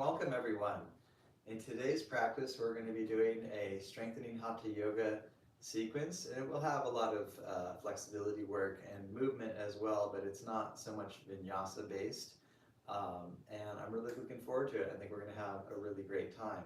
welcome everyone. In today's practice, we're going to be doing a strengthening hatha yoga sequence, and it will have a lot of flexibility work and movement as well, but it's not so much vinyasa based. And I'm really looking forward to it. I think we're going to have a really great time.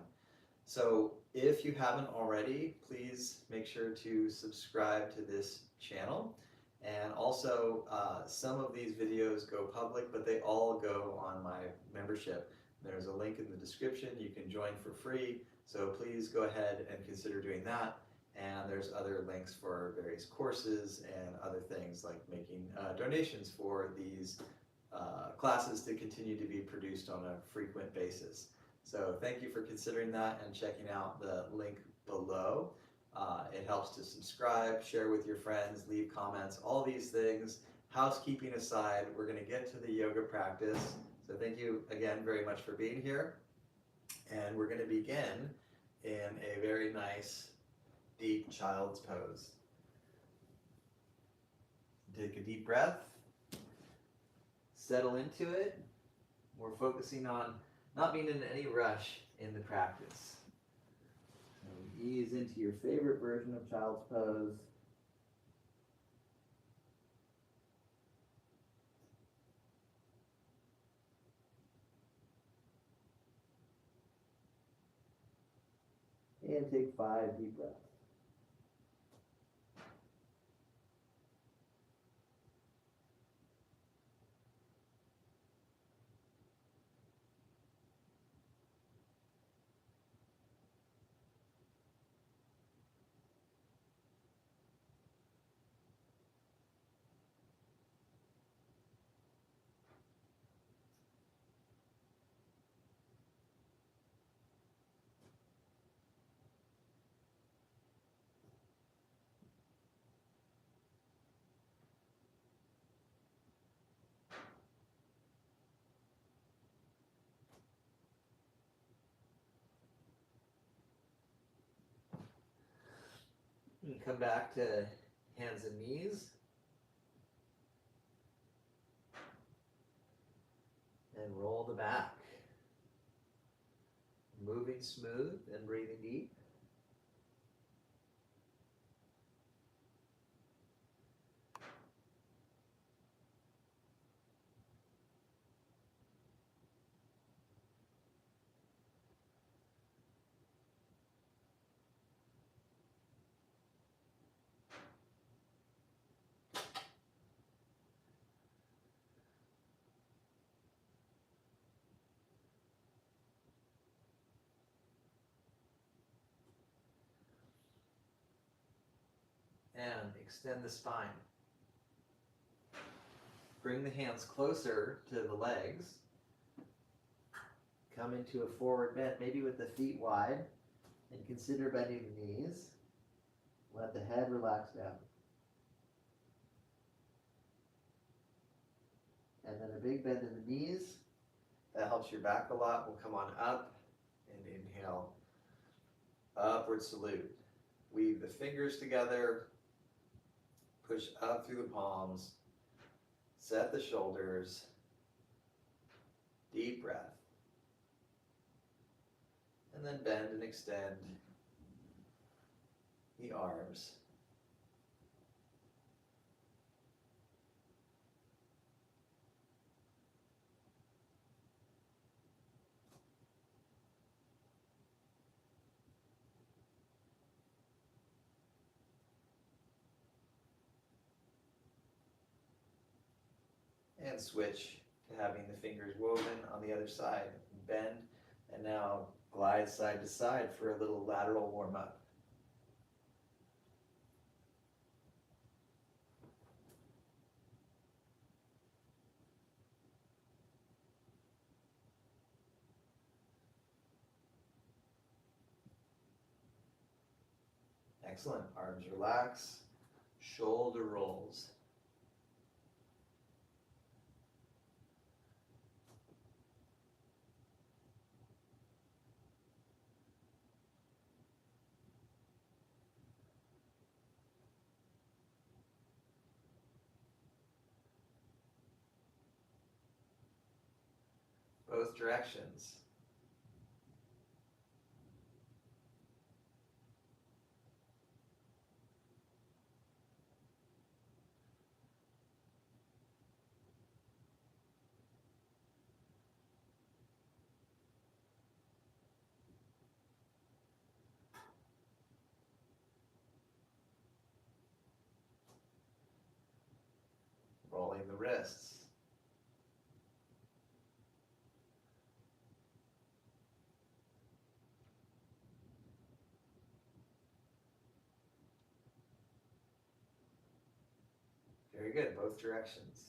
So if you haven't already, please make sure to subscribe to this channel. And also, some of these videos go public, but they all go on my membership. There's a link in the description. You can join for free. So please go ahead and consider doing that. And there's other links for various courses and other things like making donations for these classes to continue to be produced on a frequent basis. So thank you for considering that and checking out the link below. It helps to subscribe, share with your friends, leave comments, all these things. Housekeeping aside, we're going to get to the yoga practice. So thank you again very much for being here. And we're going to begin in a very nice, deep child's pose. Take a deep breath. Settle into it. We're focusing on not being in any rush in the practice. Ease into your favorite version of child's pose. And take 5 deep breaths. And come back to hands and knees. And roll the back. Moving smooth and breathing deep. And extend the spine. Bring the hands closer to the legs. Come into a forward bend, maybe with the feet wide, and consider bending the knees. Let the head relax down. And then a big bend in the knees. That helps your back a lot. We'll come on up and inhale. Upward salute. Weave the fingers together. Push up through the palms. Set the shoulders. Deep breath. And then bend and extend the arms. And switch to having the fingers woven on the other side. Bend and now glide side to side for a little lateral warm up. Excellent. Arms relax. Shoulder rolls. Both directions. rolling the wrists. Very good, both directions.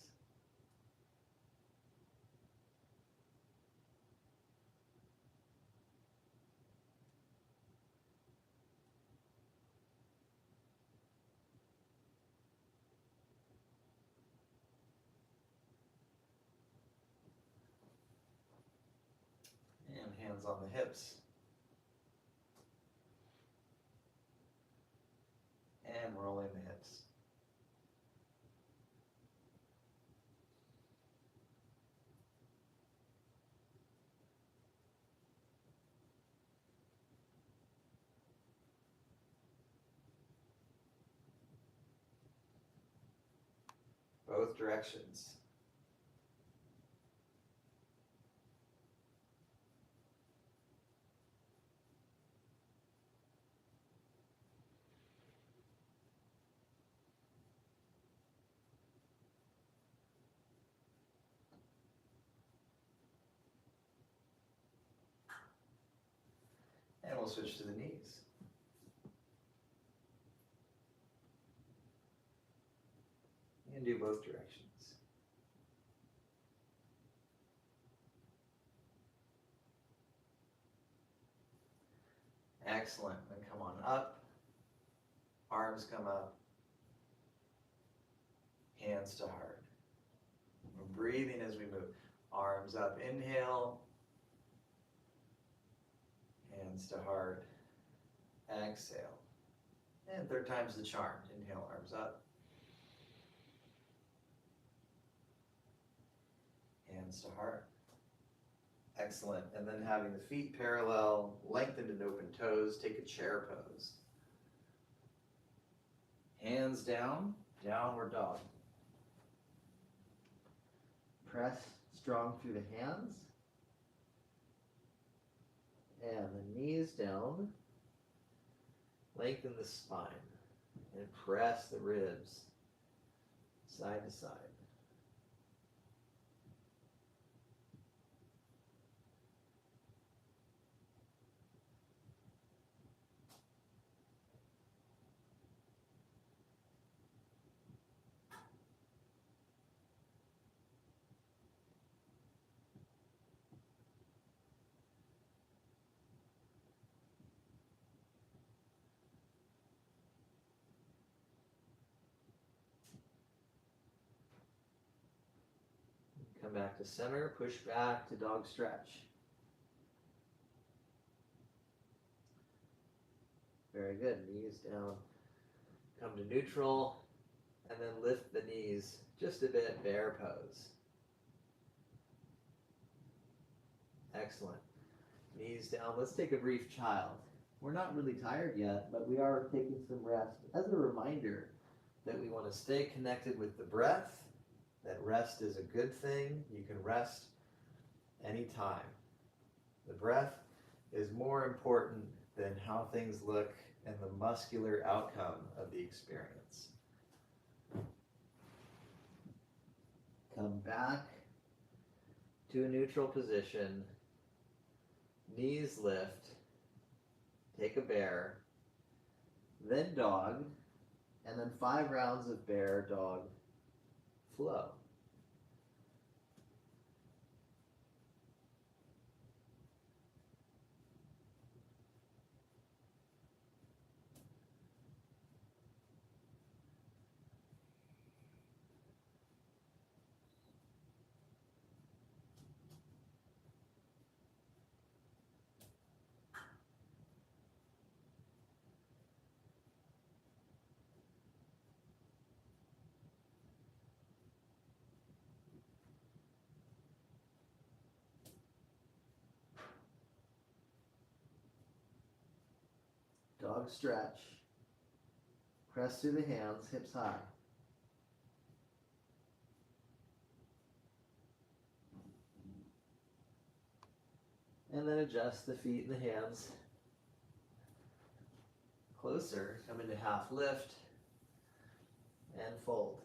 And hands on the hips. And rolling the hips. Both directions. And we'll switch to the knees. And do both directions. Excellent. Then come on up. Arms come up. Hands to heart. We're breathing as we move. Arms up, inhale. Hands to heart. Exhale. And third time's the charm. Inhale, arms up. Hands to heart. Excellent. And then having the feet parallel, lengthened and open toes, take a chair pose. Hands down, downward dog. Press strong through the hands. And the knees down. Lengthen the spine. And press the ribs side to side. Come back to center, push back to dog stretch. Very good, knees down. Come to neutral, and then lift the knees just a bit, bear pose. Excellent. Knees down, let's take a brief child. We're not really tired yet, but we are taking some rest as a reminder that we want to stay connected with the breath. That rest is a good thing. You can rest anytime. The breath is more important than how things look and the muscular outcome of the experience. Come back to a neutral position. Knees lift. Take a bear. Then dog. And then 5 rounds of bear, dog, flow. Dog stretch. Press through the hands, hips high. And then adjust the feet and the hands. Closer, come into half lift and fold.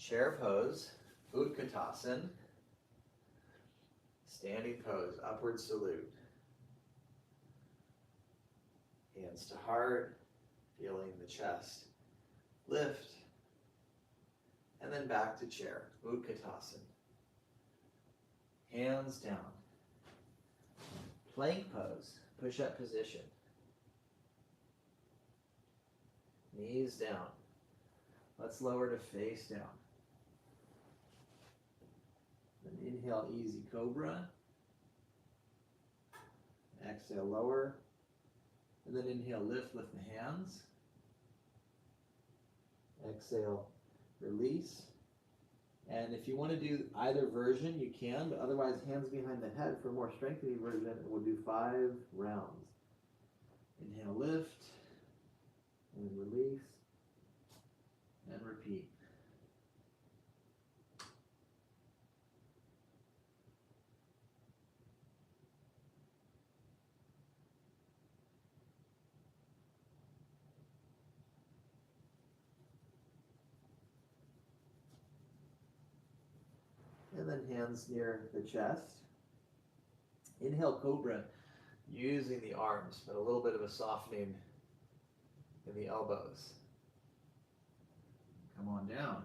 Chair pose, Utkatasana. Standing pose, upward salute. Hands to heart, feeling the chest lift. And then back to chair, Utkatasana. Hands down. Plank pose, push-up position. Knees down. Let's lower to face down. Then inhale, easy cobra. Exhale, lower. And then inhale, lift the hands. Exhale, release. And if you want to do either version, you can, but otherwise hands behind the head for a more strengthening version, we'll do 5 rounds. Inhale, lift, and release, and repeat. And then hands near the chest. Inhale, cobra, using the arms, but a little bit of a softening in the elbows. Come on down.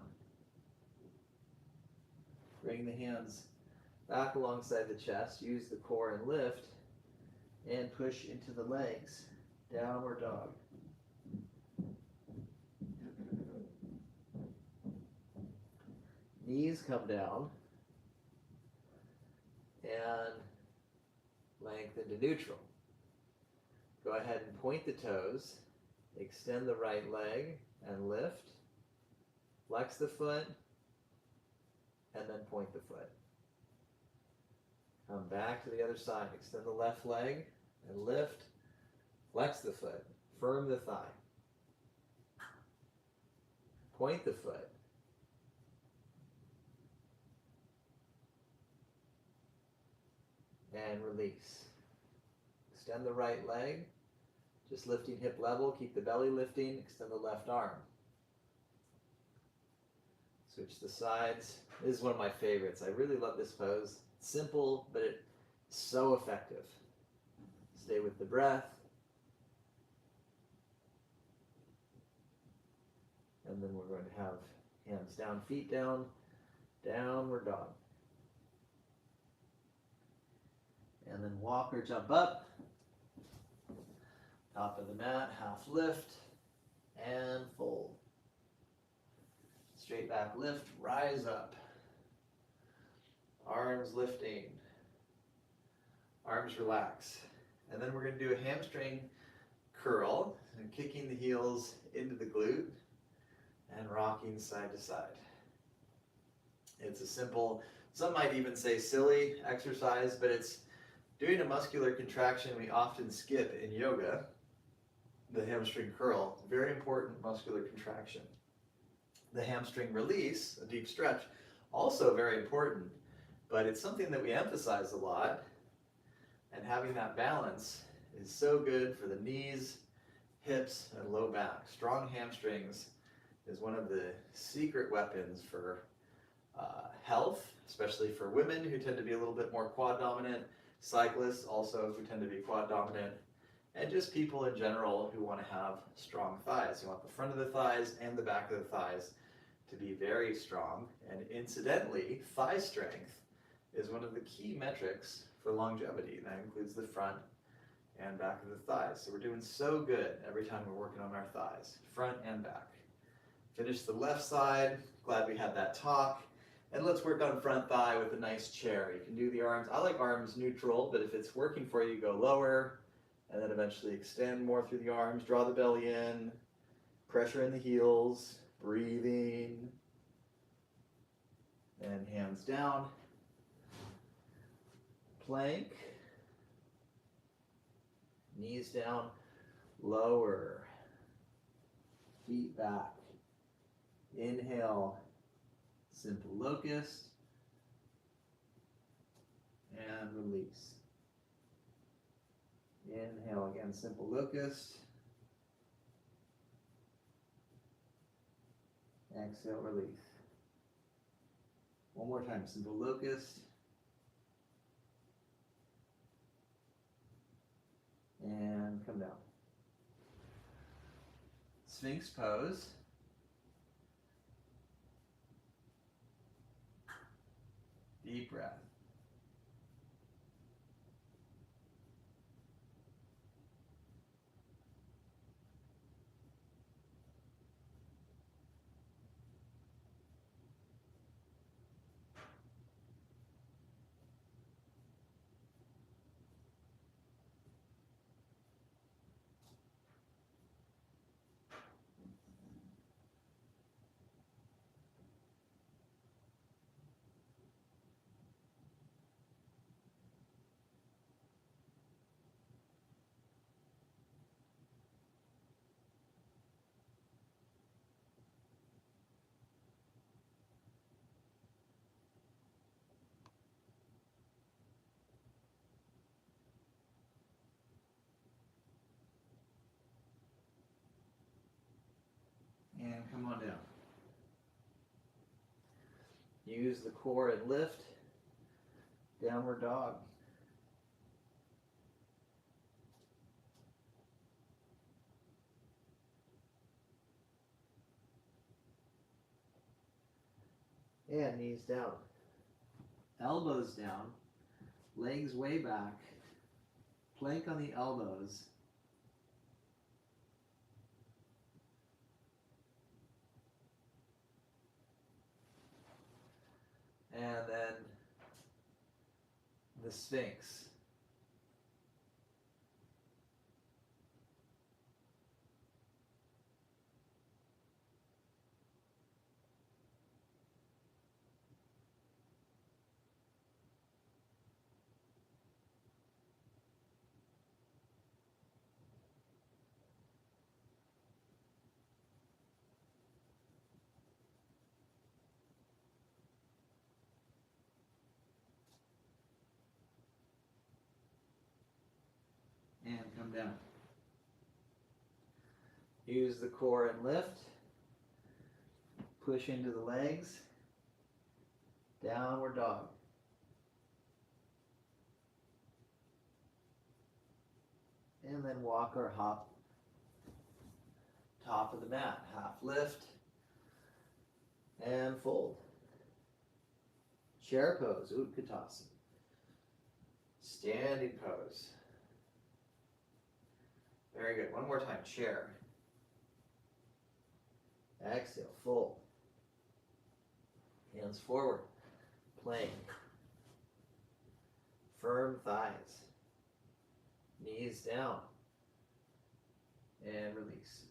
Bring the hands back alongside the chest. Use the core and lift. And push into the legs. Downward dog. Knees come down. And lengthen to neutral. Go ahead and point the toes. Extend the right leg and lift. Flex the foot. And then point the foot. Come back to the other side. Extend the left leg and lift. Flex the foot. Firm the thigh. Point the foot. And release. Extend the right leg. Just lifting hip level. Keep the belly lifting. Extend the left arm. Switch the sides. This is one of my favorites. I really love this pose. It's simple, but it's so effective. Stay with the breath. And then we're going to have hands down, feet down, downward dog. And then walk or jump up. Top of the mat, half lift, and fold. Straight back lift, rise up. Arms lifting. Arms relax. And then we're going to do a hamstring curl, and kicking the heels into the glute and rocking side to side. It's a simple, some might even say silly exercise, but it's doing a muscular contraction we often skip in yoga, the hamstring curl. Very important muscular contraction. The hamstring release, a deep stretch, also very important, but it's something that we emphasize a lot, and having that balance is so good for the knees, hips, and low back. Strong hamstrings is one of the secret weapons for health, especially for women who tend to be a little bit more quad dominant, cyclists also who tend to be quad dominant, and just people in general who want to have strong thighs. You want the front of the thighs and the back of the thighs to be very strong. And incidentally, thigh strength is one of the key metrics for longevity. That includes the front and back of the thighs. So we're doing so good every time we're working on our thighs, front and back. Finish the left side. Glad we had that talk. And let's work on front thigh with a nice chair. You can do the arms. I like arms neutral, but if it's working for you, go lower, and then eventually extend more through the arms. Draw the belly in, pressure in the heels, breathing, and hands down. Plank, knees down, lower, feet back. Inhale, simple locust, and release. Inhale again, simple locust. Exhale, release. One more time, simple locust. And come down. Sphinx pose. Deep breath. And come on down. Use the core and lift. Downward dog. And knees down. Elbows down. Legs way back. Plank on the elbows. And then the Sphinx. And come down. Use the core and lift. Push into the legs. Downward dog. And then walk or hop. Top of the mat. Half lift. And fold. Chair pose. Utkatasana. Standing pose. Very good. One more time. Chair. Exhale. Fold. Hands forward. Plank. Firm thighs. Knees down. And release.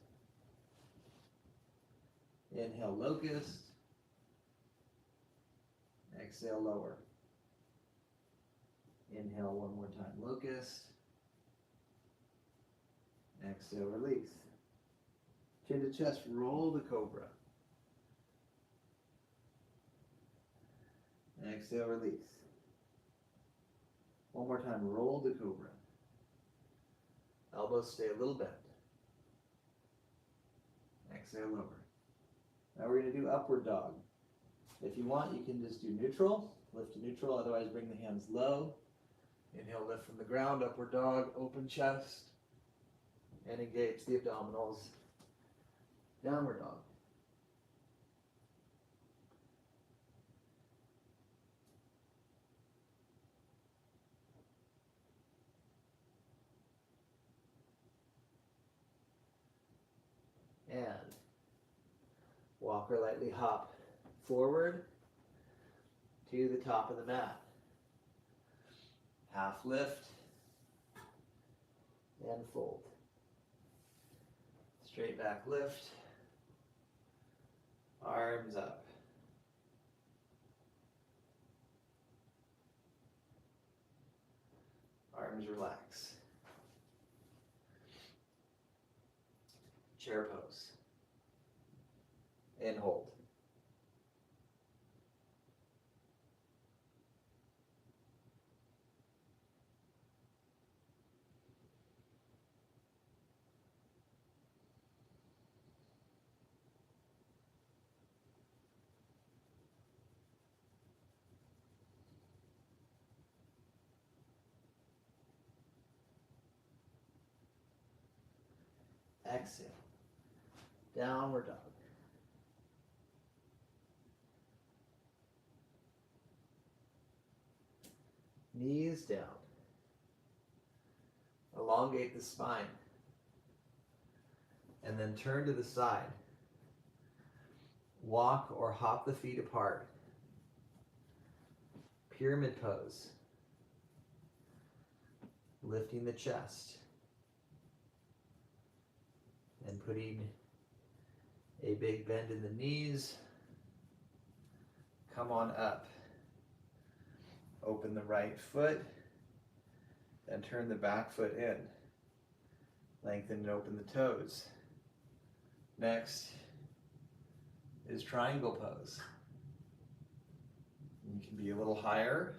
Inhale, locust. Exhale, lower. Inhale one more time, locust. Exhale, release. Chin to chest, roll the cobra. Exhale, release. One more time, roll the cobra. Elbows stay a little bent. Exhale, lower. Now we're going to do upward dog. If you want, you can just do neutral, lift to neutral, otherwise bring the hands low. Inhale, lift from the ground, upward dog, open chest, and engage the abdominals. Downward dog. And walk or lightly hop forward to the top of the mat. Half lift and fold. Straight back lift. Arms up. Arms relax. Chair pose. And hold. Exhale. Downward dog. Knees down. Elongate the spine. And then turn to the side. Walk or hop the feet apart. Pyramid pose. Lifting the chest. And putting a big bend in the knees. Come on up. Open the right foot. Then turn the back foot in. Lengthen and open the toes. Next is triangle pose. You can be a little higher.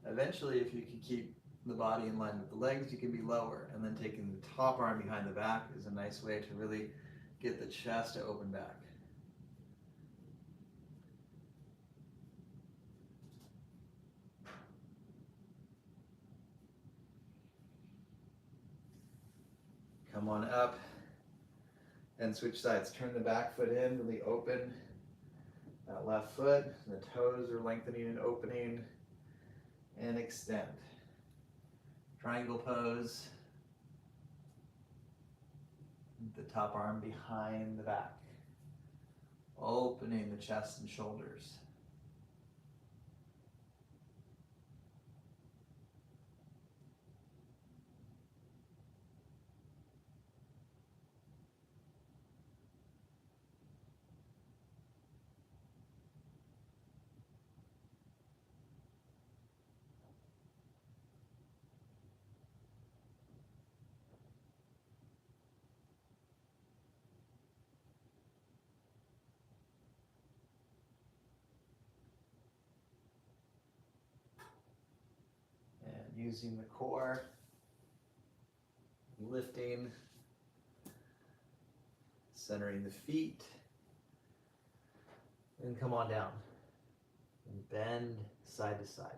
Eventually, if you can keep the body in line with the legs, you can be lower. And then taking the top arm behind the back is a nice way to really get the chest to open back. Come on up and switch sides. Turn the back foot in, really open that left foot. The toes are lengthening and opening, and extend. Triangle pose. The top arm behind the back. Opening the chest and shoulders. Using the core, lifting, centering the feet, and come on down, and bend side to side.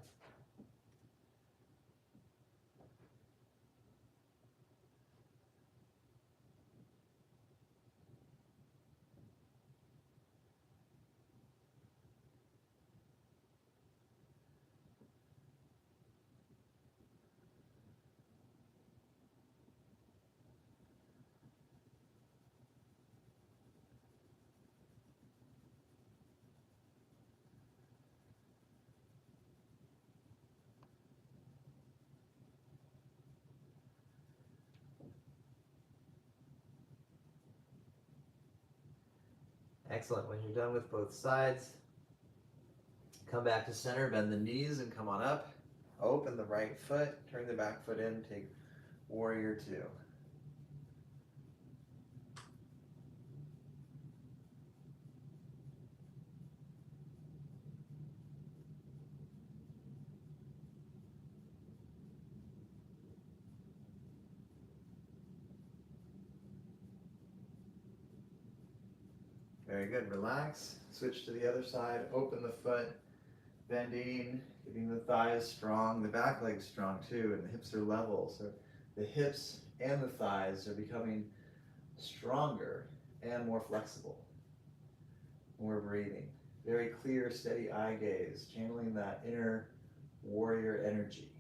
Excellent. When you're done with both sides, come back to center, bend the knees and come on up. Open the right foot, turn the back foot in, take warrior two. Very good. Relax. Switch to the other side. Open the foot. Bending, getting the thighs strong. The back leg's strong too, and the hips are level. So the hips and the thighs are becoming stronger and more flexible. More breathing. Very clear, steady eye gaze, channeling that inner warrior energy.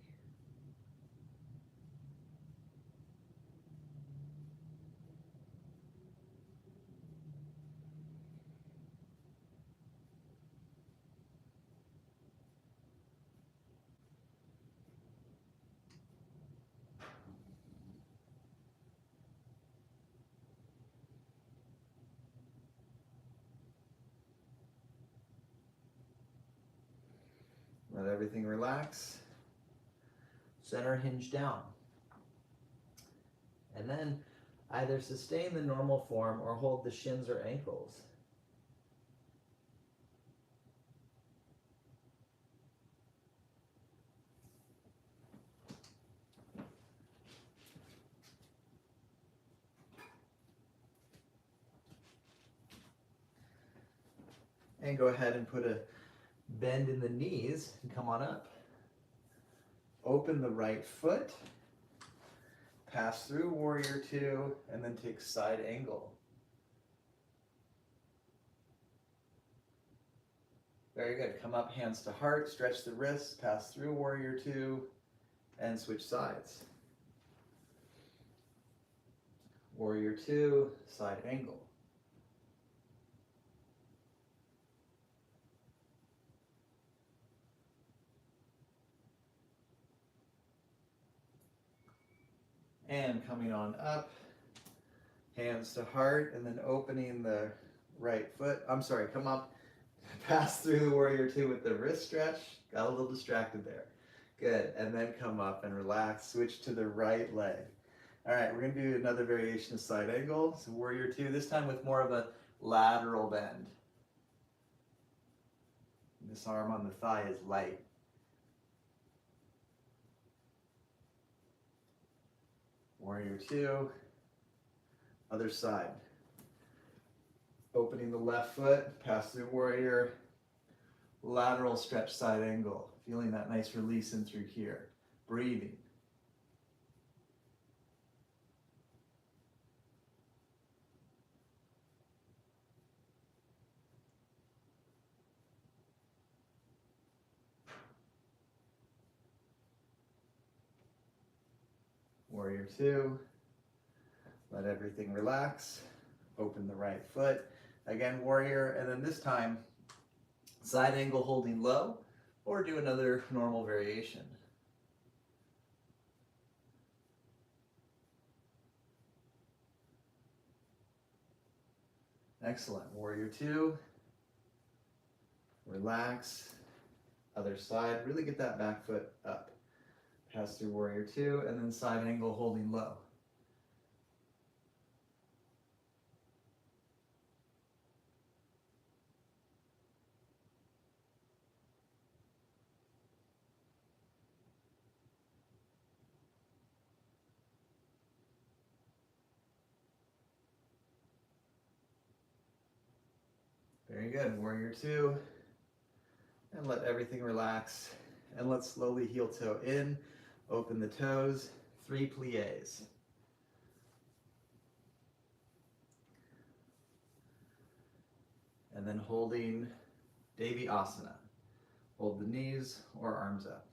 Let everything relax. Center hinge down. And then either sustain the normal form or hold the shins or ankles. And go ahead and put a bend in the knees and come on up. Open the right foot. pass through warrior two, and then take side angle. Very good. Come up, hands to heart, stretch the wrists, pass through warrior two, and switch sides. Warrior two, side angle. And coming on up, hands to heart, and then opening the right foot. I'm sorry, come up, pass through the warrior two with the wrist stretch. Got a little distracted there. Good, and then come up and relax, switch to the right leg. All right, we're gonna do another variation of side angle. So warrior two, this time with more of a lateral bend. This arm on the thigh is light. Warrior two, other side. Opening the left foot, pass through warrior, lateral stretch side angle. Feeling that nice release in through here. Breathing. Warrior two, let everything relax. Open the right foot. Again, warrior, and then this time, side angle holding low, or do another normal variation. Excellent. Warrior two, relax. Other side, really get that back foot up. Pass through warrior two, and then side angle holding low. Very good. Warrior two, and let everything relax. And let's slowly heel toe in, open the toes, 3 pliés. And then holding Devi Asana. Hold the knees or arms up.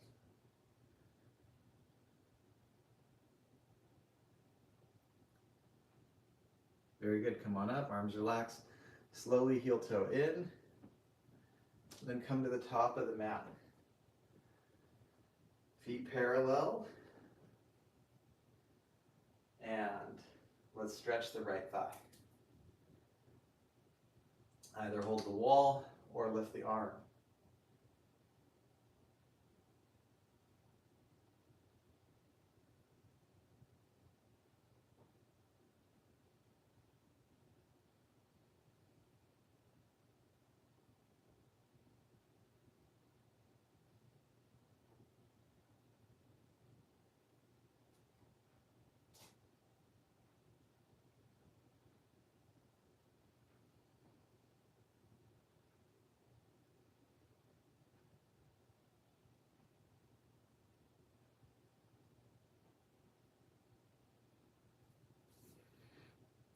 Very good. Come on up, arms relaxed. Slowly heel toe in. Then come to the top of the mat. Feet parallel. And let's stretch the right thigh. Either hold the wall or lift the arm.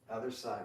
Other side.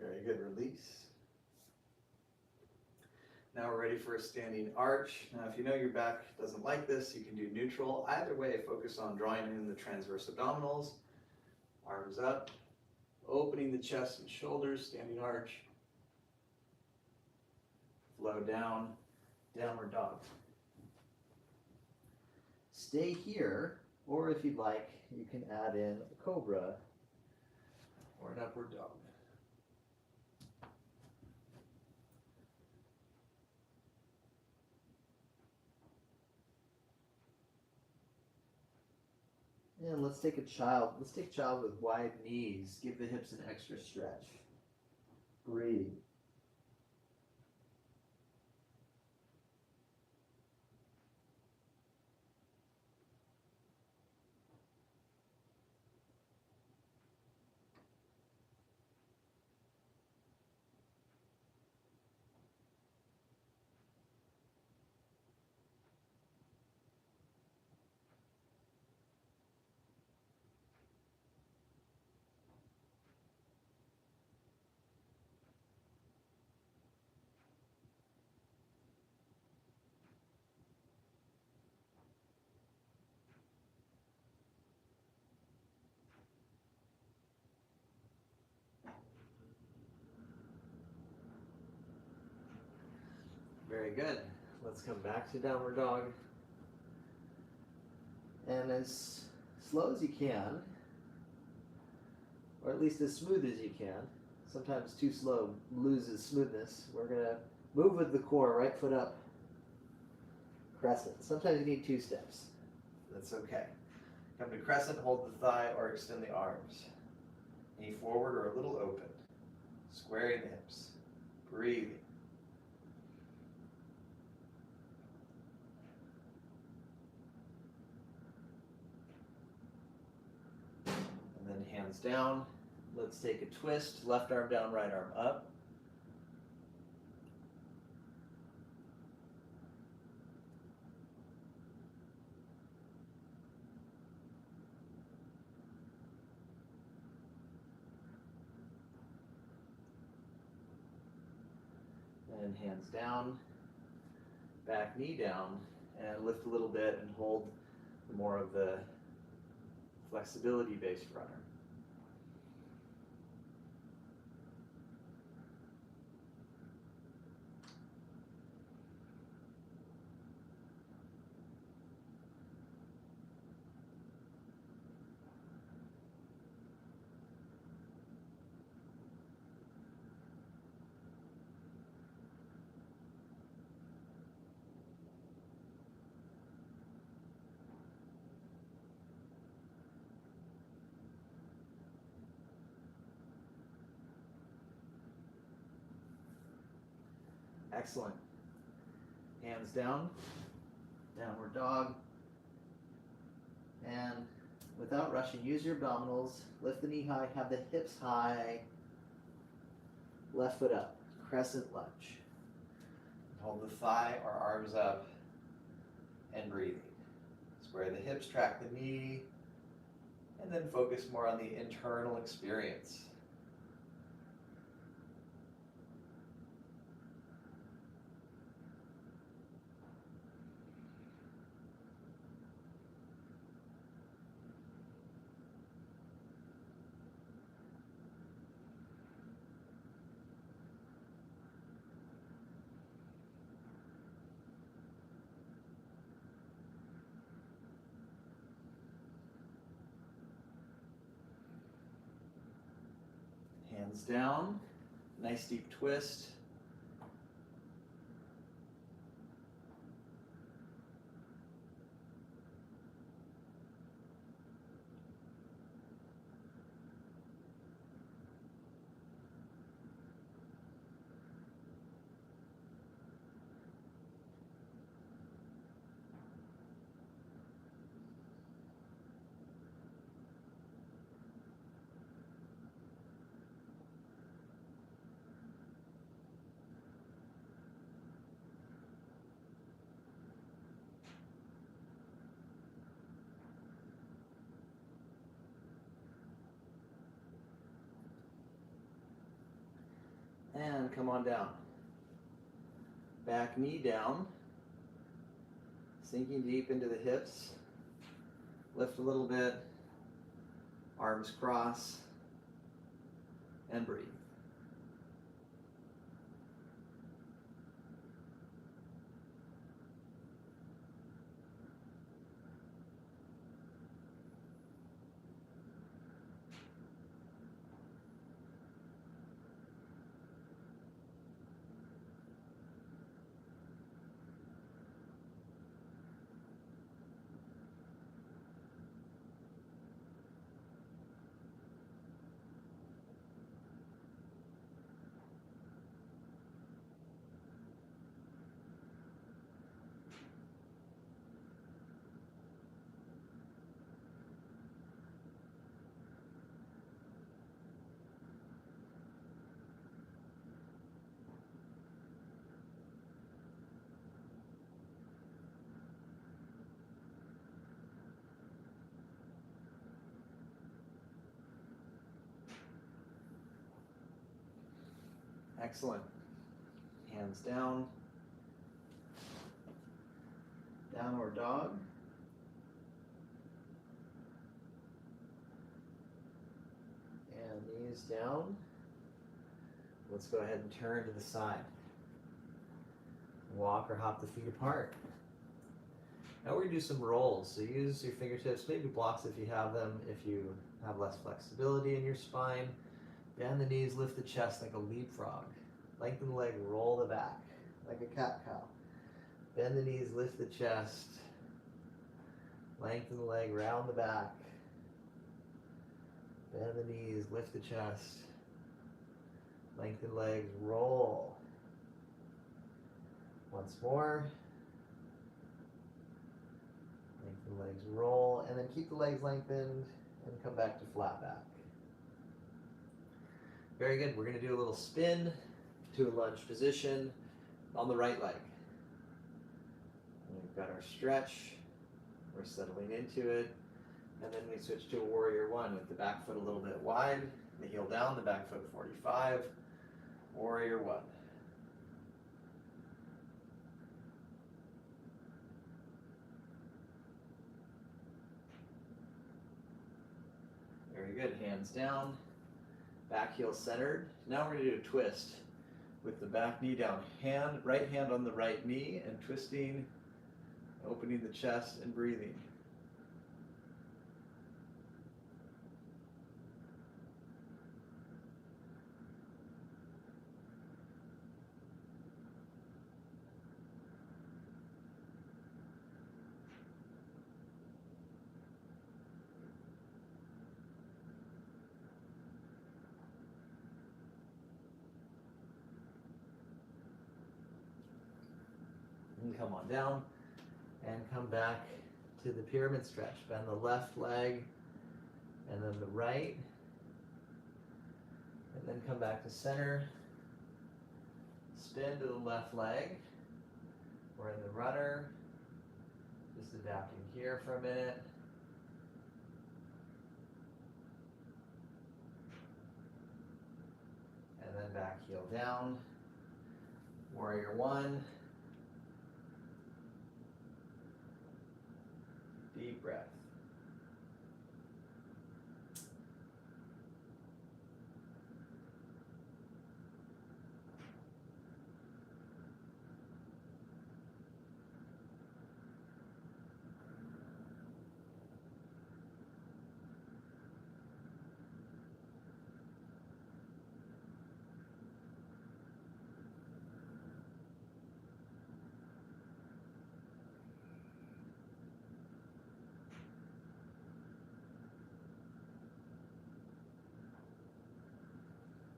Very good, release. Now we're ready for a standing arch. Now if you know your back doesn't like this, you can do neutral. Either way, focus on drawing in the transverse abdominals. Arms up, opening the chest and shoulders, standing arch. flow down, downward dog. Stay here, or if you'd like, you can add in a cobra or an upward dog. And let's take a child. Let's take a child with wide knees. Give the hips an extra stretch. Breathe. Very good. Let's come back to downward dog. And as slow as you can, or at least as smooth as you can, sometimes too slow loses smoothness. We're going to move with the core, right foot up, crescent. Sometimes you need 2 steps. That's okay. Come to crescent, hold the thigh, or extend the arms. Knee forward or a little open. Squaring the hips. Breathing. And then hands down. Let's take a twist. Left arm down, right arm up. And hands down, back knee down, and lift a little bit and hold more of the flexibility-based runner. Excellent. Hands down, downward dog. And without rushing, use your abdominals. Lift the knee high, have the hips high. Left foot up, crescent lunge. Hold the thigh or arms up and breathing. Square the hips, track the knee, and then focus more on the internal experience. Hands down, nice deep twist. And come on down. Back knee down. Sinking deep into the hips. Lift a little bit. Arms cross. And breathe. Excellent. Hands down. Downward dog. And knees down. Let's go ahead and turn to the side. Walk or hop the feet apart. Now we're going to do some rolls. So use your fingertips, maybe blocks if you have them, if you have less flexibility in your spine. Bend the knees, lift the chest like a leapfrog. Lengthen the leg, roll the back like a cat-cow. Bend the knees, lift the chest. Lengthen the leg, round the back. Bend the knees, lift the chest. Lengthen legs, roll. Once more. Lengthen legs, roll, and then keep the legs lengthened and come back to flat back. Very good. We're going to do a little spin to a lunge position on the right leg. And we've got our stretch. We're settling into it. And then we switch to a warrior one with the back foot a little bit wide, the heel down, the back foot 45. Warrior one. Very good. Hands down. Back heel centered. Now we're going to do a twist with the back knee down. Right hand on the right knee and twisting, opening the chest and breathing. And come on down and come back to the pyramid stretch. Bend the left leg and then the right, and then come back to center. Spin to the left leg. We're in the runner. Just adapting here for a minute. And then back heel down. Warrior one. Deep breath.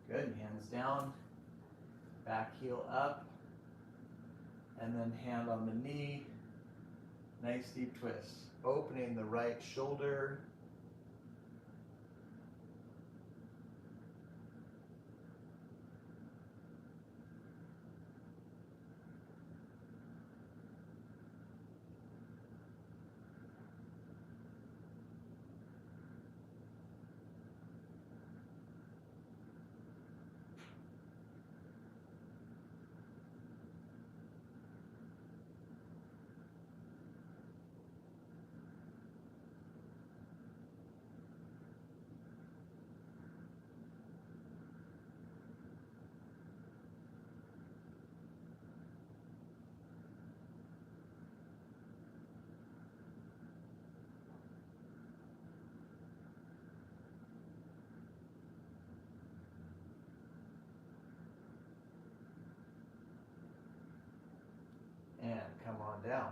Good, hands down, back heel up, and then hand on the knee, nice deep twist. Opening the right shoulder, and come on down.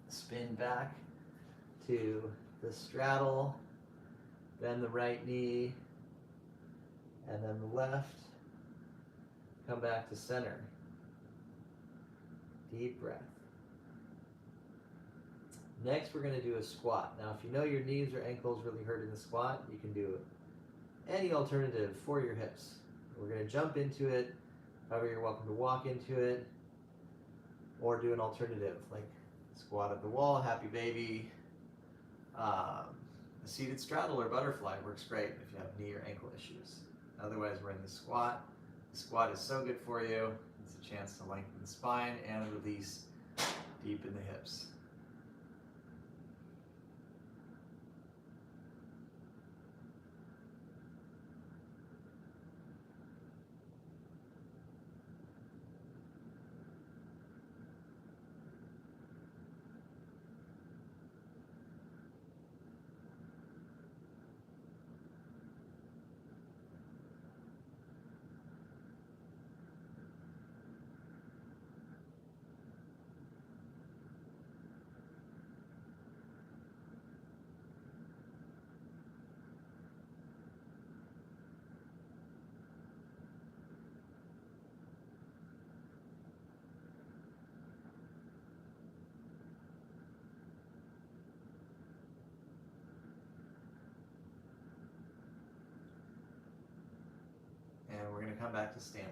Spin back to the straddle, bend the right knee, and then the left. Come back to center. Deep breath. Next, we're going to do a squat. Now, if you know your knees or ankles really hurt in the squat, you can do any alternative for your hips. We're going to jump into it. However, you're welcome to walk into it or do an alternative like squat at the wall, happy baby, a seated straddle or butterfly works great if you have knee or ankle issues. Otherwise, we're in the squat, The squat is so good for you. It's a chance to lengthen the spine and release deep in the hips. And we're going to come back to standing.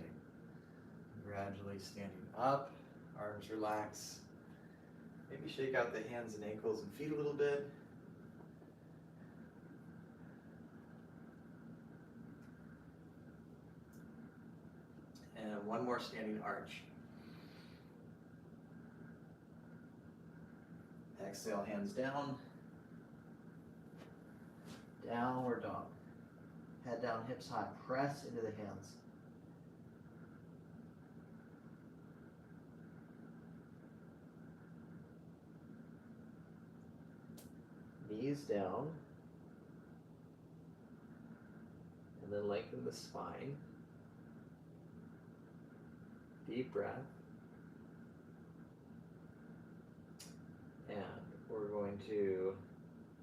Gradually standing up, arms relax. Maybe shake out the hands and ankles and feet a little bit. And one more standing arch. Exhale, hands down. Downward dog. Head down, hips high. Press into the hands. Knees down. And then lengthen the spine. Deep breath. And we're going to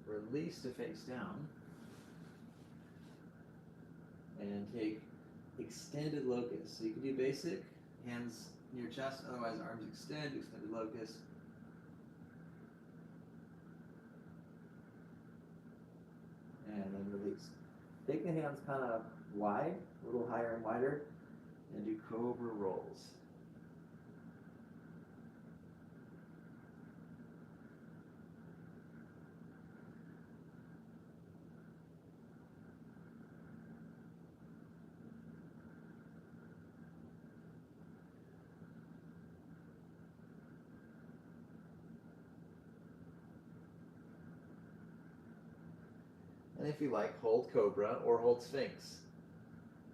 release to face down. And take extended locust. So you can do basic, hands near chest, otherwise arms extend, extended locust. And then release. Take the hands kind of wide, a little higher and wider, and do cobra rolls. And if you like, hold cobra or hold sphinx.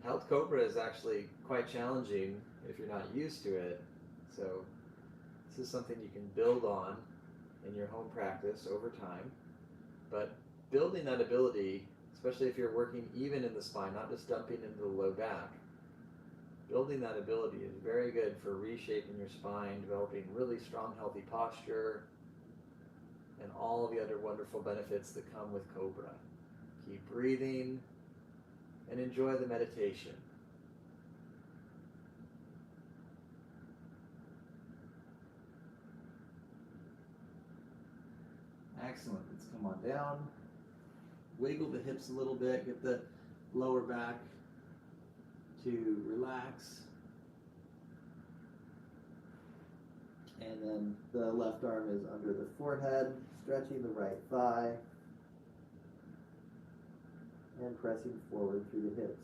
Held cobra is actually quite challenging if you're not used to it. So this is something you can build on in your home practice over time. But building that ability, especially if you're working even in the spine, not just dumping into the low back, building that ability is very good for reshaping your spine, developing really strong, healthy posture, and all the other wonderful benefits that come with cobra. Keep breathing and enjoy the meditation. Excellent. Let's come on down. Wiggle the hips a little bit. Get the lower back to relax. And then the left arm is under the forehead, stretching the right thigh. And pressing forward through the hips.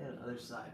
And other side.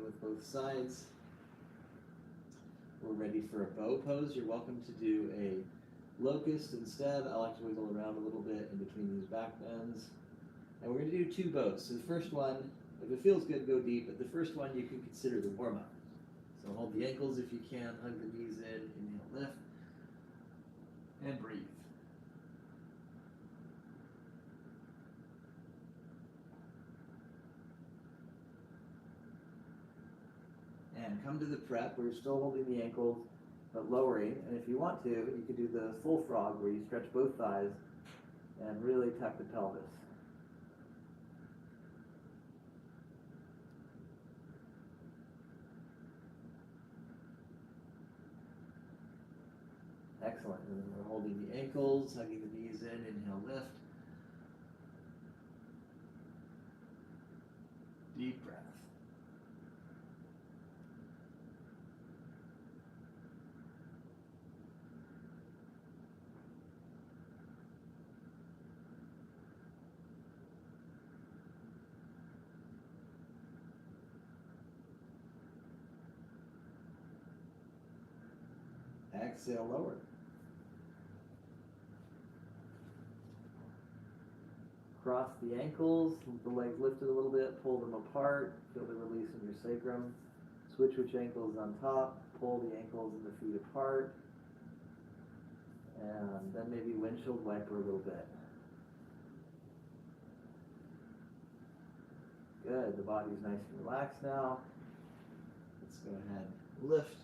with both sides. We're ready for a bow pose. You're welcome to do a locust instead. I like to wiggle around a little bit in between these back bends. And we're going to do two bows. So the first one, if it feels good, go deep, but the first one you can consider the warm-up. So hold the ankles if you can, hug the knees in, inhale, lift, and breathe. And come to the prep where you're still holding the ankles, but lowering. And if you want to, you could do the full frog where you stretch both thighs and really tuck the pelvis. Excellent. And then we're holding the ankles, hugging the knees in, inhale, lift. Deep breath. Exhale, lower. Cross the ankles, the legs lifted a little bit, pull them apart, feel the release in your sacrum. Switch which ankle is on top, pull the ankles and the feet apart. And then maybe windshield wiper a little bit. Good, the body's nice and relaxed now. Let's go ahead, lift.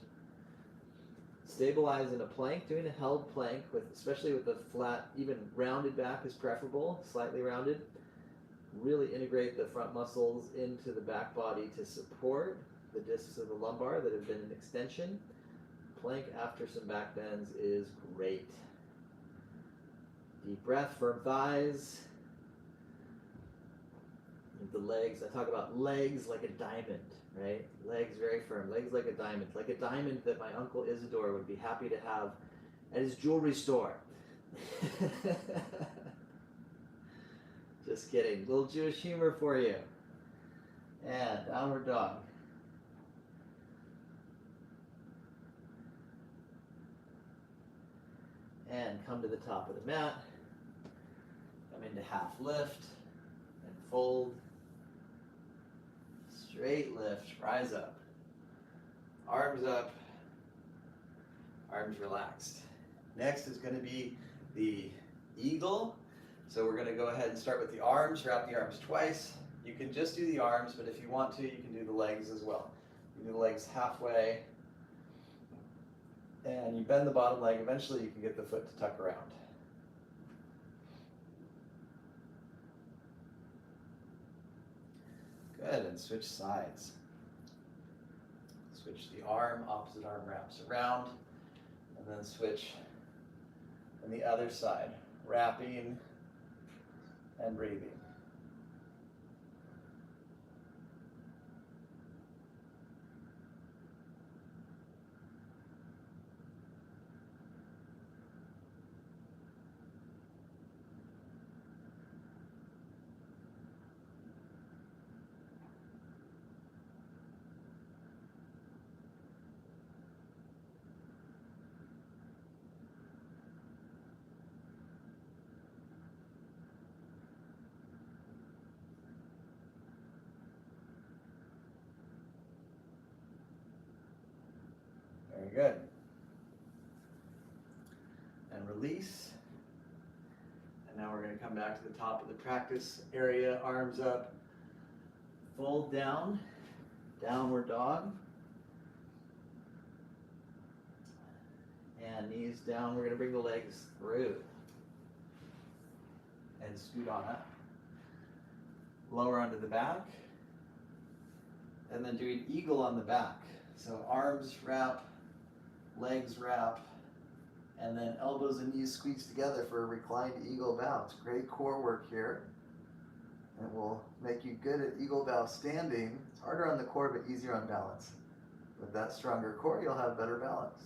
Stabilize in a plank, doing a held plank, especially with a flat, even rounded back is preferable, slightly rounded. Really integrate the front muscles into the back body to support the discs of the lumbar that have been in extension. Plank after some back bends is great. Deep breath, firm thighs. The legs, I talk about legs like a diamond, right? Legs very firm, legs like a diamond that my Uncle Isidore would be happy to have at his jewelry store. Just kidding, little Jewish humor for you. And downward dog. And come to the top of the mat. Come into half lift and fold. Straight lift, rise up. Arms up, arms relaxed. Next is going to be the eagle. So we're going to go ahead and start with the arms, wrap the arms twice. You can just do the arms, but if you want to, you can do the legs as well. You do the legs halfway, and you bend the bottom leg. Eventually you can get the foot to tuck around. Good, and switch sides. Switch the arm, opposite arm wraps around, and then switch on the other side, wrapping and breathing. Very good. And release. And now we're going to come back to the top of the practice area, arms up, fold down, downward dog. And knees down, we're going to bring the legs through. And scoot on up. Lower onto the back. And then doing eagle on the back. So arms wrap, legs wrap, and then elbows and knees squeeze together for a reclined eagle bow. It's great core work here. And will make you good at eagle bow standing. It's harder on the core, but easier on balance. With that stronger core, you'll have better balance.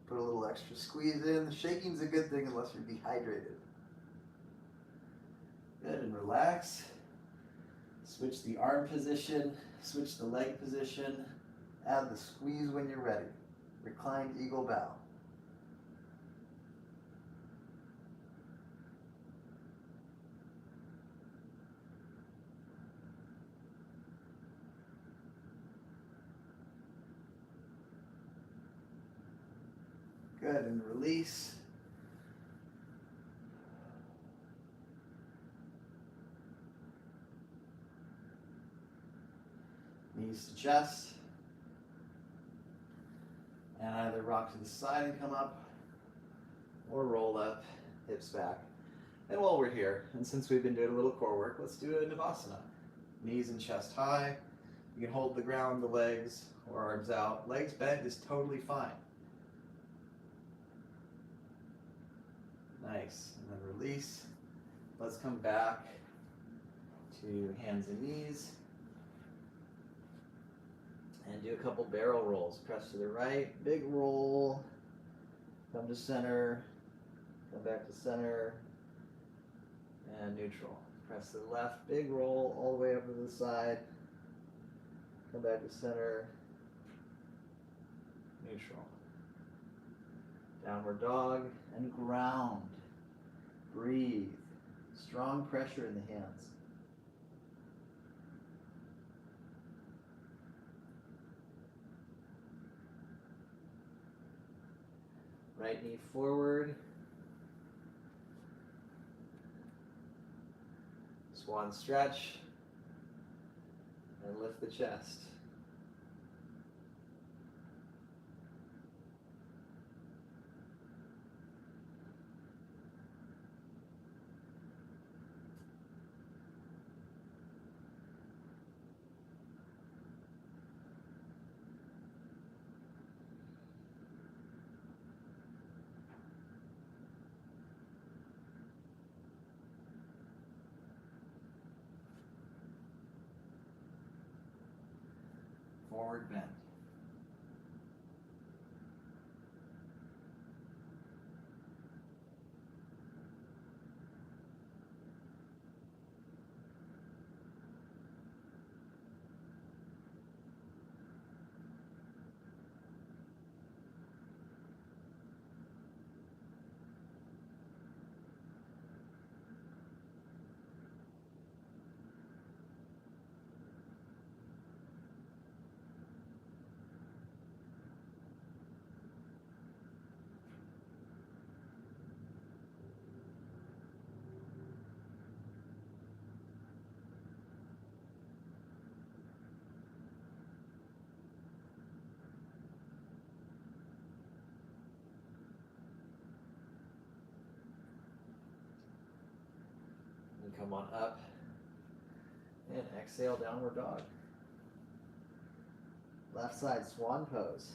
Put a little extra squeeze in. The shaking's a good thing unless you're dehydrated. Good, and relax. Switch the arm position, switch the leg position, add the squeeze when you're ready. Reclined eagle bow. Good, and release. Knees to chest. And either rock to the side and come up, or roll up, hips back. And while we're here, and since we've been doing a little core work, let's do a Navasana. Knees and chest high. You can hold the ground, the legs, or arms out. Legs bent is totally fine. Nice, and then release. Let's come back to hands and knees. And do a couple barrel rolls. Press to the right, big roll, come to center, come back to center, and neutral. Press to the left, big roll, all the way over to the side, come back to center, neutral. Downward dog and ground. Breathe. Strong pressure in the hands. Right knee forward. Swan stretch. And lift the chest. Forward bend. Come on up and exhale, downward dog. Left side swan pose.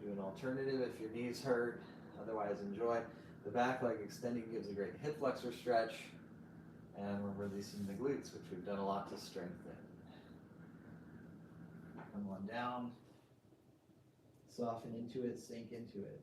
Do an alternative if your knees hurt, otherwise enjoy. The back leg extending gives a great hip flexor stretch, and we're releasing the glutes, which we've done a lot to strengthen. Come on down, soften into it, sink into it.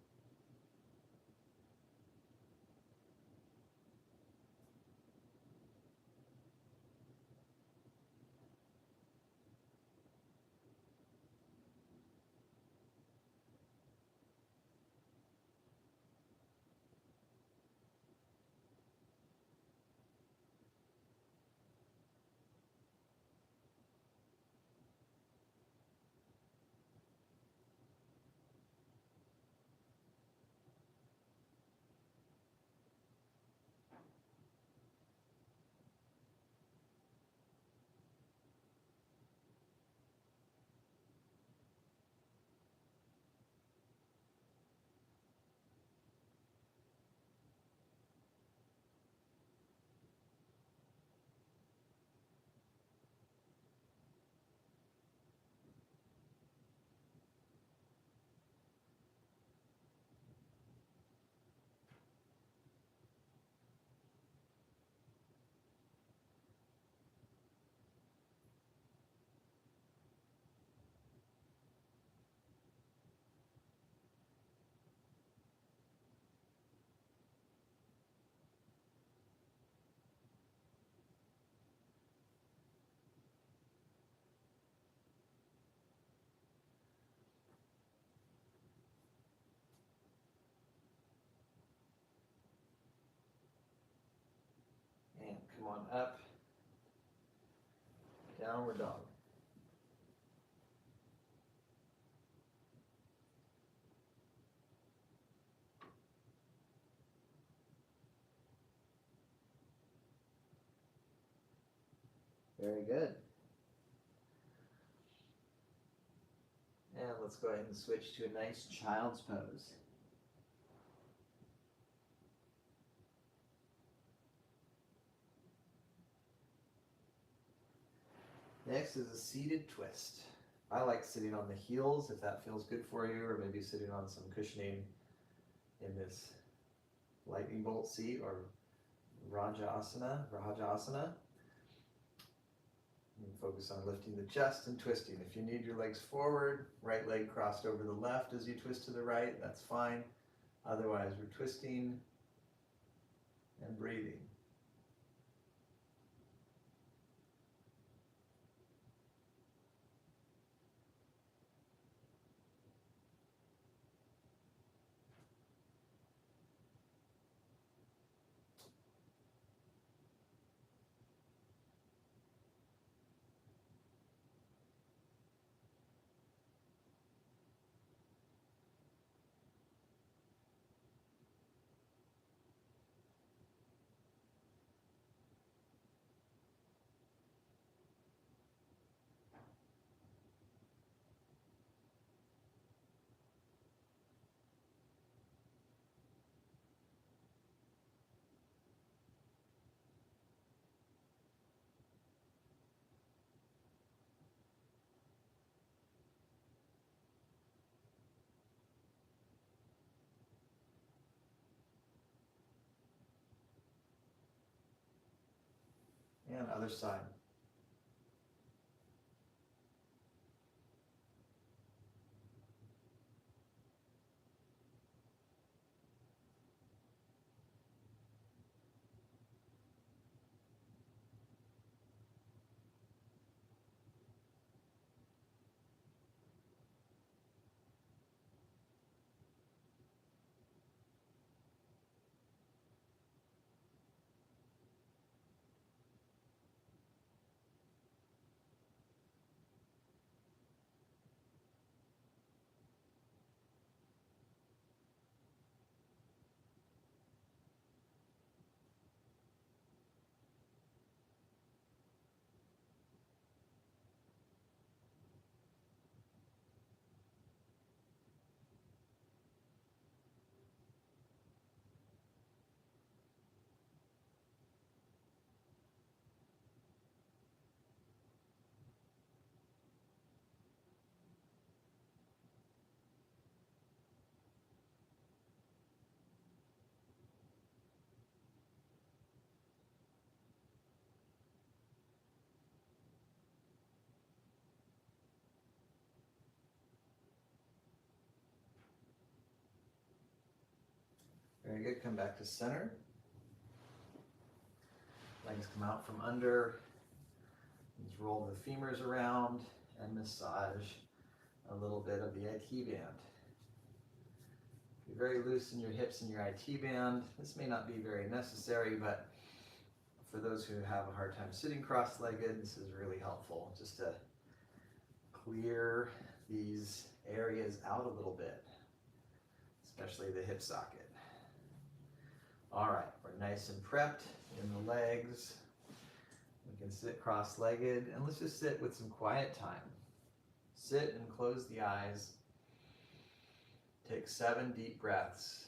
up, downward dog. Very good. And let's go ahead and switch to a nice child's pose. Next is a seated twist. I like sitting on the heels if that feels good for you, or maybe sitting on some cushioning in this lightning bolt seat or Rajasana. And focus on lifting the chest and twisting. If you need your legs forward, right leg crossed over the left as you twist to the right, that's fine. Otherwise, we're twisting and breathing. And other side. Very good. Come back to center. Legs come out from under. Just roll the femurs around and massage a little bit of the IT band. Be very loose in your hips and your IT band. This may not be very necessary, but for those who have a hard time sitting cross-legged, this is really helpful just to clear these areas out a little bit, especially the hip socket. All right, we're nice and prepped in the legs. We can sit cross-legged, and let's just sit with some quiet time. Sit and close the eyes. Take 7 deep breaths.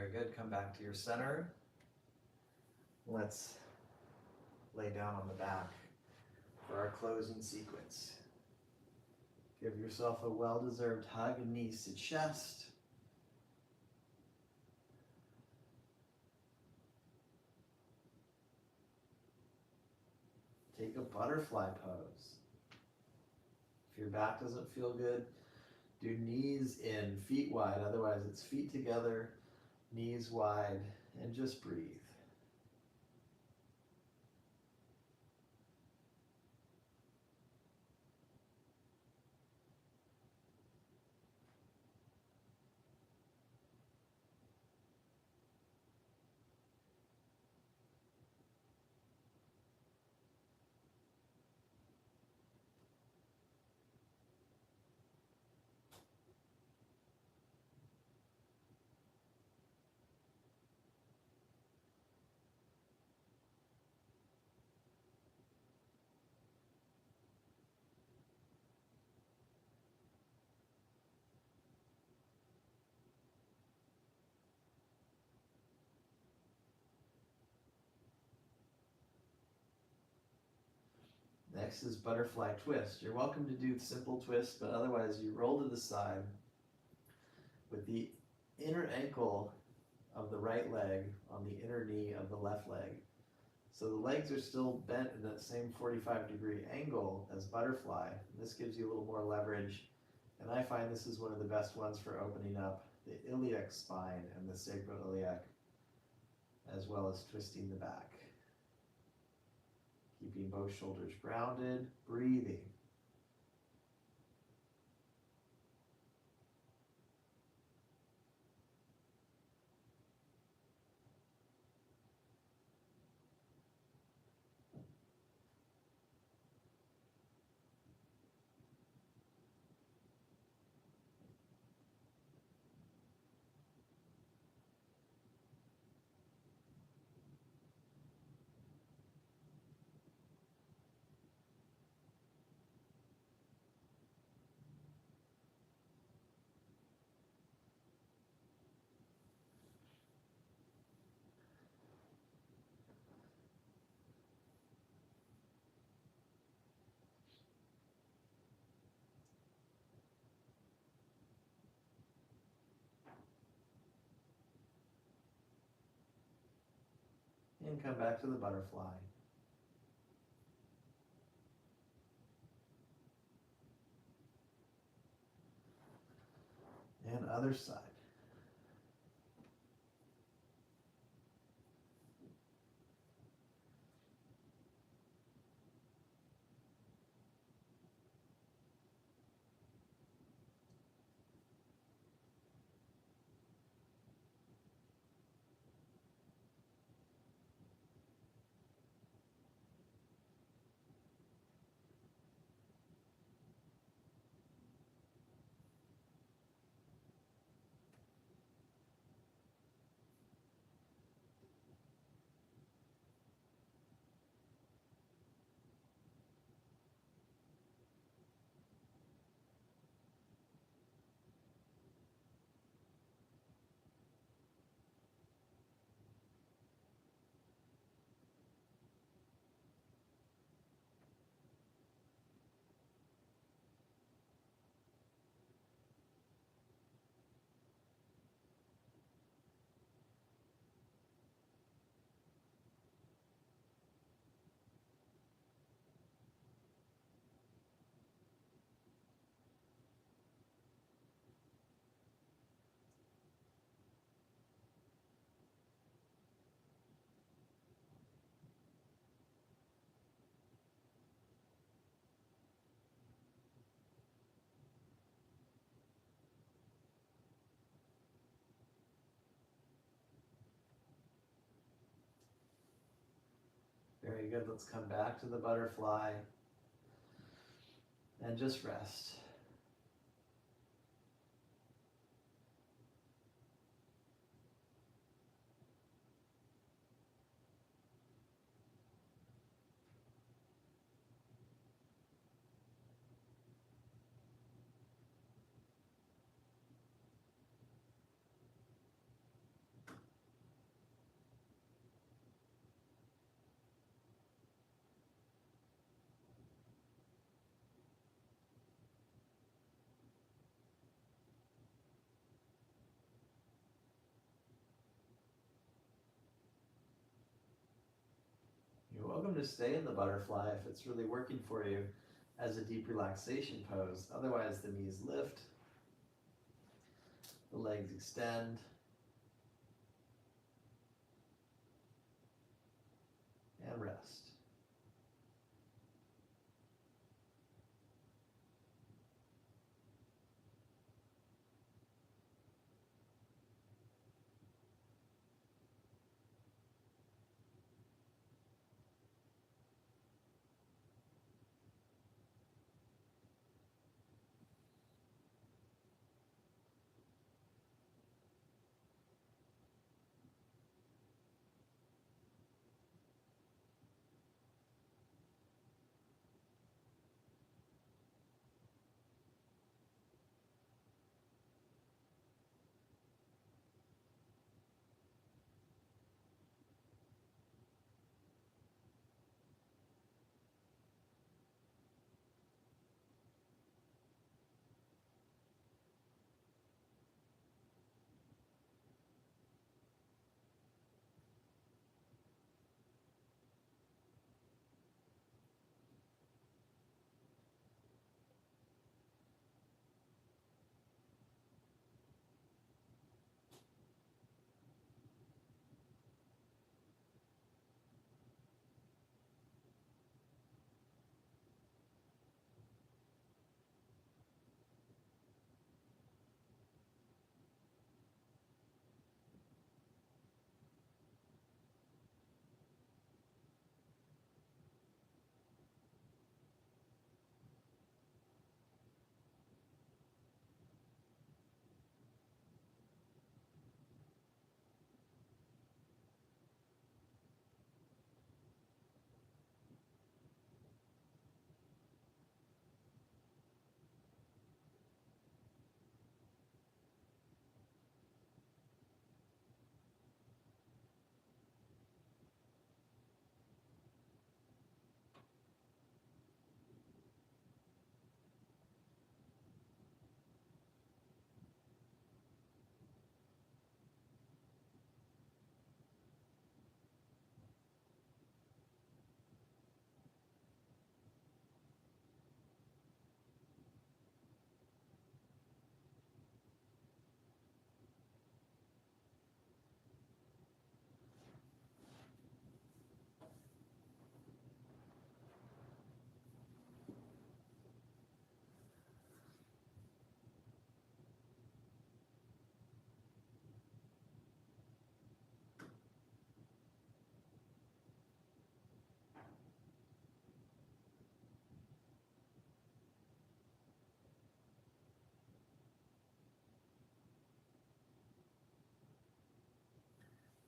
Very good. Come back to your center. Let's lay down on the back for our closing sequence. Give yourself a well-deserved hug and knees to chest. Take a butterfly pose. If your back doesn't feel good, do knees in, feet wide. Otherwise, it's feet together, knees wide, and just breathe. Next is butterfly twist. You're welcome to do simple twist, but otherwise you roll to the side with the inner ankle of the right leg on the inner knee of the left leg. So the legs are still bent in that same 45-degree angle as butterfly. This gives you a little more leverage, and I find this is one of the best ones for opening up the iliac spine and the sacroiliac, as well as twisting the back. Keeping both shoulders grounded, breathing. And come back to the butterfly. And other side. Very good. Let's come back to the butterfly and just rest. to stay in the butterfly if it's really working for you as a deep relaxation pose. Otherwise, the knees lift, the legs extend, and rest.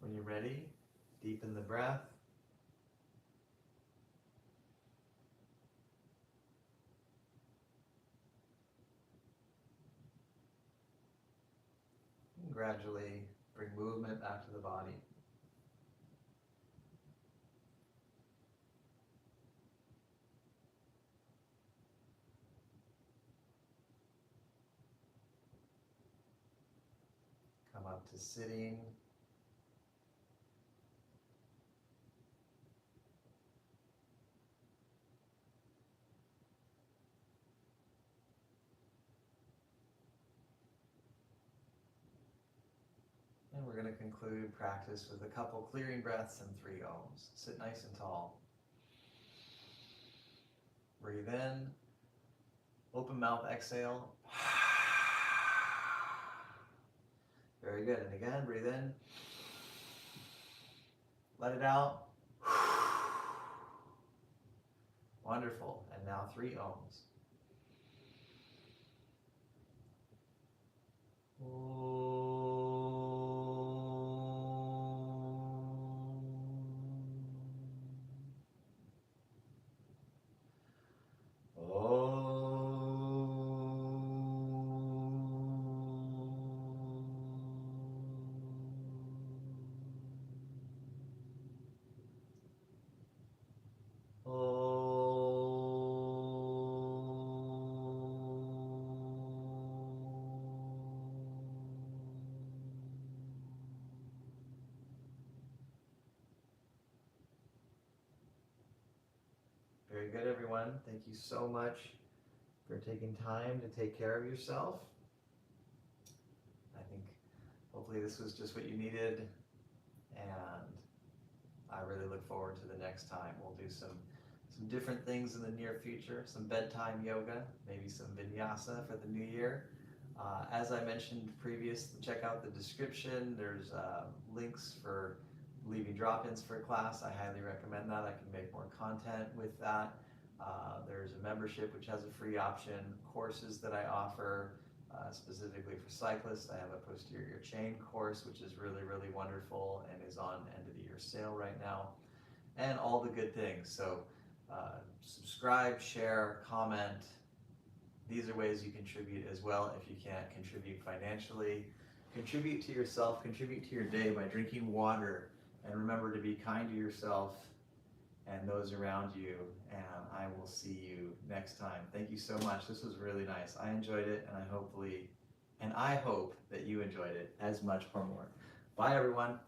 When you're ready, deepen the breath. And gradually bring movement back to the body. Come up to sitting. And we're going to conclude practice with a couple clearing breaths and 3 ohms. Sit nice and tall. Breathe in. Open mouth, exhale. Very good. And again, breathe in. Let it out. Wonderful. And now 3 ohms. Very good, everyone. Thank you so much for taking time to take care of yourself. I think hopefully this was just what you needed, and I really look forward to the next time. We'll do some different things in the near future, some bedtime yoga, maybe some vinyasa for the new year. As I mentioned previously, check out the description. There's links for leaving drop-ins for class. I highly recommend that. I can make more content with that. There's a membership which has a free option, courses that I offer specifically for cyclists. I have a posterior chain course which is really, really wonderful and is on end of the year sale right now, and all the good things. So subscribe, share, comment. These are ways you contribute as well. If you can't contribute financially, contribute to yourself, contribute to your day by drinking water, and remember to be kind to yourself and those around you, and I will see you next time. Thank you so much. This was really nice. I enjoyed it, and I hope that you enjoyed it as much or more. Bye, everyone.